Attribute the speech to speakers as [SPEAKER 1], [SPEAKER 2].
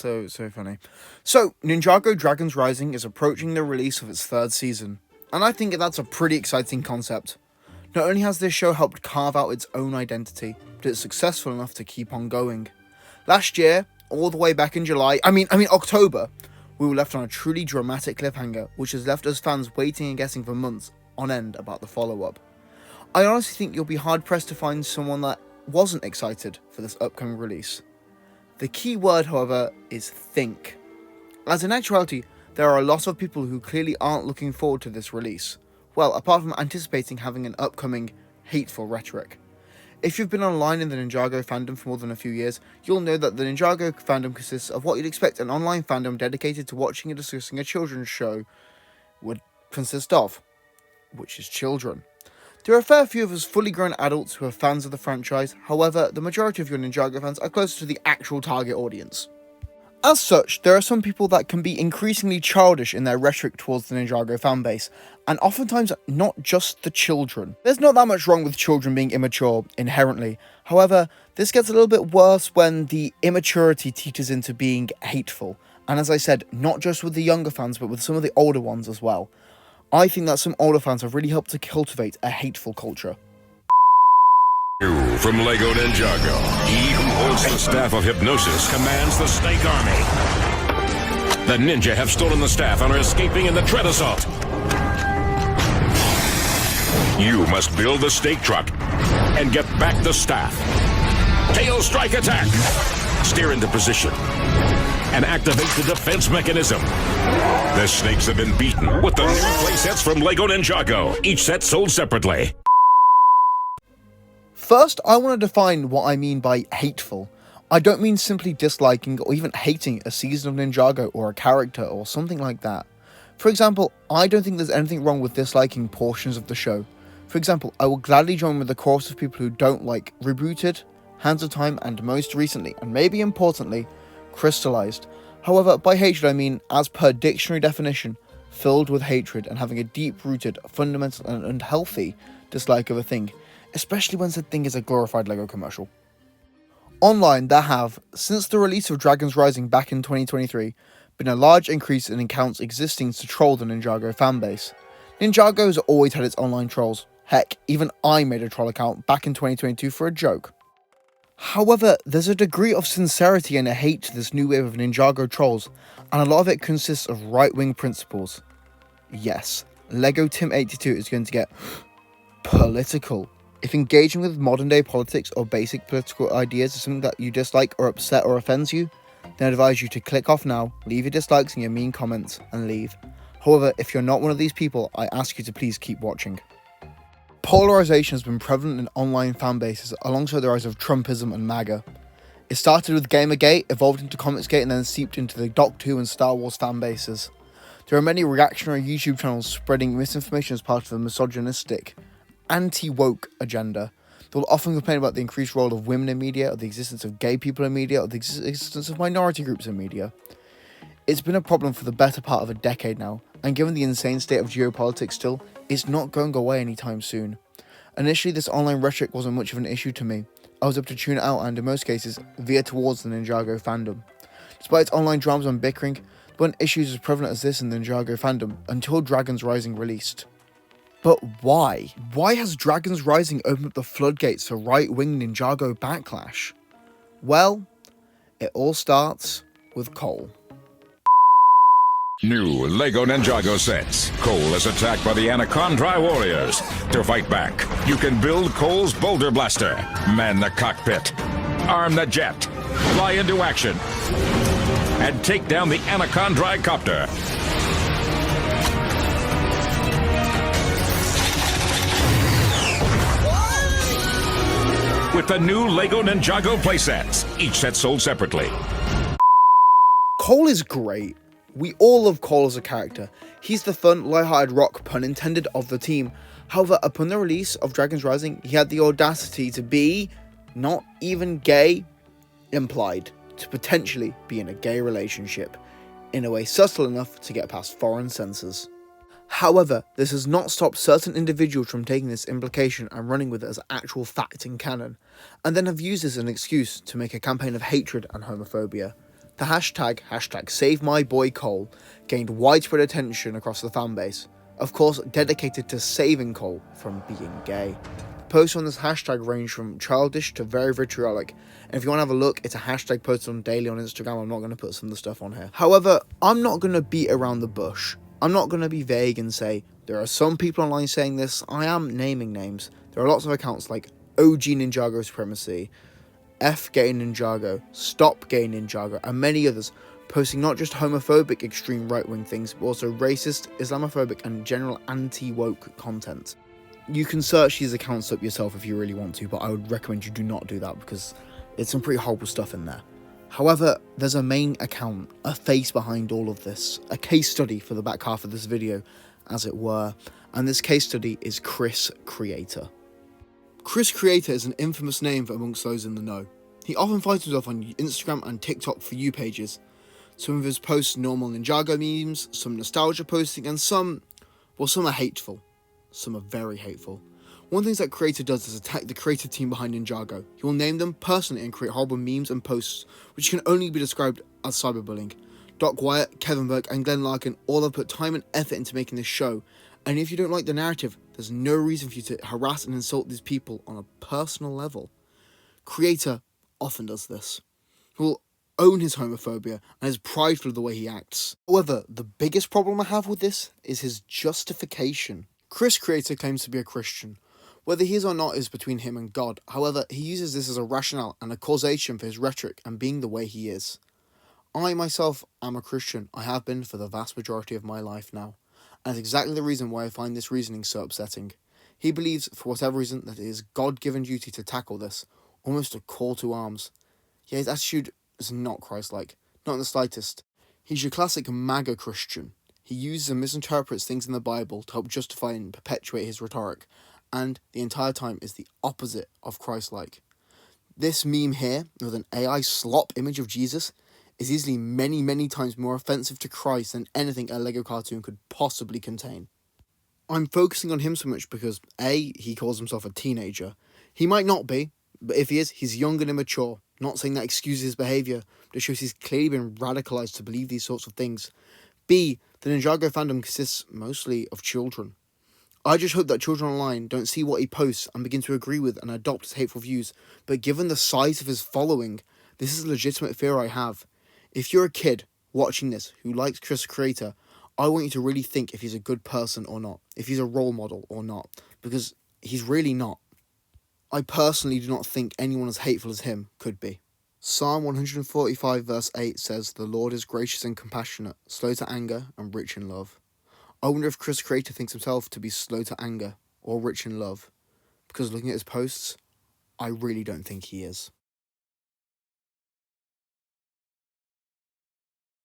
[SPEAKER 1] That's so funny. So, Ninjago Dragons Rising is approaching the release of its third season, and I think that's a pretty exciting concept. Not only has this show helped carve out its own identity, but it's successful enough to keep on going. Last year, all the way back in October, we were left on a truly dramatic cliffhanger, which has left us fans waiting and guessing for months on end about the follow-up. I honestly think you'll be hard-pressed to find someone that wasn't excited for this upcoming release. The key word, however, is think. As in actuality, there are a lot of people who clearly aren't looking forward to this release. Well, apart from anticipating having an upcoming hateful rhetoric. If you've been online in the Ninjago fandom for more than a few years, you'll know that the Ninjago fandom consists of what you'd expect an online fandom dedicated to watching and discussing a children's show would consist of, which is children. There are a fair few of us fully grown adults who are fans of the franchise, however, the majority of your Ninjago fans are closer to the actual target audience. As such, there are some people that can be increasingly childish in their rhetoric towards the Ninjago fanbase, and oftentimes not just the children. There's not that much wrong with children being immature inherently, however, this gets a little bit worse when the immaturity teeters into being hateful, and as I said, not just with the younger fans but with some of the older ones as well. I think that some older fans have really helped to cultivate a hateful culture.
[SPEAKER 2] From Lego Ninjago, he who holds the staff of hypnosis commands the Snake Army. The ninja have stolen the staff and are escaping in the tread assault. You must build the stake truck and get back the staff. Tail strike attack. Steer into position and activate the defense mechanism. The snakes have been beaten with the new playsets from Lego Ninjago, each set sold separately.
[SPEAKER 1] First, I want to define what I mean by hateful. I don't mean simply disliking or even hating a season of Ninjago or a character or something like that. For example, I don't think there's anything wrong with disliking portions of the show. For example, I will gladly join with the chorus of people who don't like Rebooted, Hands of Time, and most recently, and maybe importantly, Crystallized. However, by hatred I mean, as per dictionary definition, filled with hatred and having a deep-rooted, fundamental and unhealthy dislike of a thing, especially when said thing is a glorified Lego commercial. Online, there have, since the release of Dragons Rising back in 2023, been a large increase in accounts existing to troll the Ninjago fanbase. Ninjago has always had its online trolls. Heck, even I made a troll account back in 2022 for a joke. However, there's a degree of sincerity and a hate to this new wave of Ninjago trolls, and a lot of it consists of right-wing principles. Yes, Lego Tim82 is going to get political. If engaging with modern-day politics or basic political ideas is something that you dislike or upset or offends you, then I advise you to click off now, leave your dislikes and your mean comments, and leave. However, if you're not one of these people, I ask you to please keep watching. Polarization has been prevalent in online fan bases alongside the rise of Trumpism and MAGA. It started with Gamergate, evolved into Comicsgate, and then seeped into the Doctor Who and Star Wars fan bases. There are many reactionary YouTube channels spreading misinformation as part of a misogynistic, anti-woke agenda. They will often complain about the increased role of women in media, or the existence of gay people in media, or the existence of minority groups in media. It's been a problem for the better part of a decade now, and given the insane state of geopolitics still, it's not going away anytime soon. Initially, this online rhetoric wasn't much of an issue to me. I was able to tune it out and, in most cases, veer towards the Ninjago fandom. Despite its online dramas and bickering, there weren't issues as prevalent as this in the Ninjago fandom until Dragons Rising released. But why? Why has Dragons Rising opened up the floodgates for right-wing Ninjago backlash? Well, it all starts with Cole.
[SPEAKER 2] New Lego Ninjago sets. Cole is attacked by the Anaconda warriors. To fight back, you can build Cole's boulder blaster, man the cockpit, arm the jet, fly into action, and take down the Anaconda copter. With the new Lego Ninjago playsets, each set sold separately.
[SPEAKER 1] Cole is great. We all love Cole as a character. He's the fun, light-hearted rock, pun intended, of the team. However, upon the release of Dragons Rising, he had the audacity to be, not even gay, implied to potentially be in a gay relationship, in a way subtle enough to get past foreign censors. However, this has not stopped certain individuals from taking this implication and running with it as actual fact in canon, and then have used this as an excuse to make a campaign of hatred and homophobia. The hashtag #SaveMyBoyCole gained widespread attention across the fanbase, of course dedicated to saving Cole from being gay. Posts on this hashtag range from childish to very vitriolic, and if you want to have a look, it's a hashtag posted on daily on Instagram. I'm not going to put some of the stuff on here. However, I'm not going to beat around the bush. I'm not going to be vague and say, there are some people online saying this. I am naming names. There are lots of accounts like OG Ninjago Supremacy, F Gay Ninjago, Stop Gay Ninjago, and many others, posting not just homophobic extreme right-wing things, but also racist, Islamophobic, and general anti-woke content. You can search these accounts up yourself if you really want to, but I would recommend you do not do that because it's some pretty horrible stuff in there. However, there's a main account, a face behind all of this, a case study for the back half of this video, as it were, and this case study is Chris Creator. Chris Creator is an infamous name amongst those in the know. He often finds himself on Instagram and TikTok For You pages. Some of his posts are normal Ninjago memes, some nostalgia posting, and some are hateful. Some are very hateful. One of the things that Creator does is attack the creative team behind Ninjago. He will name them personally and create horrible memes and posts, which can only be described as cyberbullying. Doc Wyatt, Kevin Burke, and Glenn Larkin all have put time and effort into making this show, and if you don't like the narrative, there's no reason for you to harass and insult these people on a personal level. Creator often does this. He will own his homophobia and is prideful of the way he acts. However, the biggest problem I have with this is his justification. Chris Creator claims to be a Christian. Whether he is or not is between him and God. However, he uses this as a rationale and a causation for his rhetoric and being the way he is. I myself am a Christian. I have been for the vast majority of my life now. And that's exactly the reason why I find this reasoning so upsetting. He believes, for whatever reason, that it is God-given duty to tackle this, almost a call to arms. Yet his attitude is not Christ-like, not in the slightest. He's your classic MAGA Christian. He uses and misinterprets things in the Bible to help justify and perpetuate his rhetoric, and the entire time is the opposite of Christ-like. This meme here, with an AI slop image of Jesus, is easily many, many times more offensive to Christ than anything a Lego cartoon could possibly contain. I'm focusing on him so much because A, he calls himself a teenager. He might not be, but if he is, he's young and immature. Not saying that excuses his behaviour, but it shows he's clearly been radicalised to believe these sorts of things. B, the Ninjago fandom consists mostly of children. I just hope that children online don't see what he posts and begin to agree with and adopt his hateful views, but given the size of his following, this is a legitimate fear I have. If you're a kid watching this who likes Chris Creator, I want you to really think if he's a good person or not, if he's a role model or not, because he's really not. I personally do not think anyone as hateful as him could be. Psalm 145 verse 8 says, "The Lord is gracious and compassionate, slow to anger and rich in love." I wonder if Chris Creator thinks himself to be slow to anger or rich in love, because looking at his posts, I really don't think he is.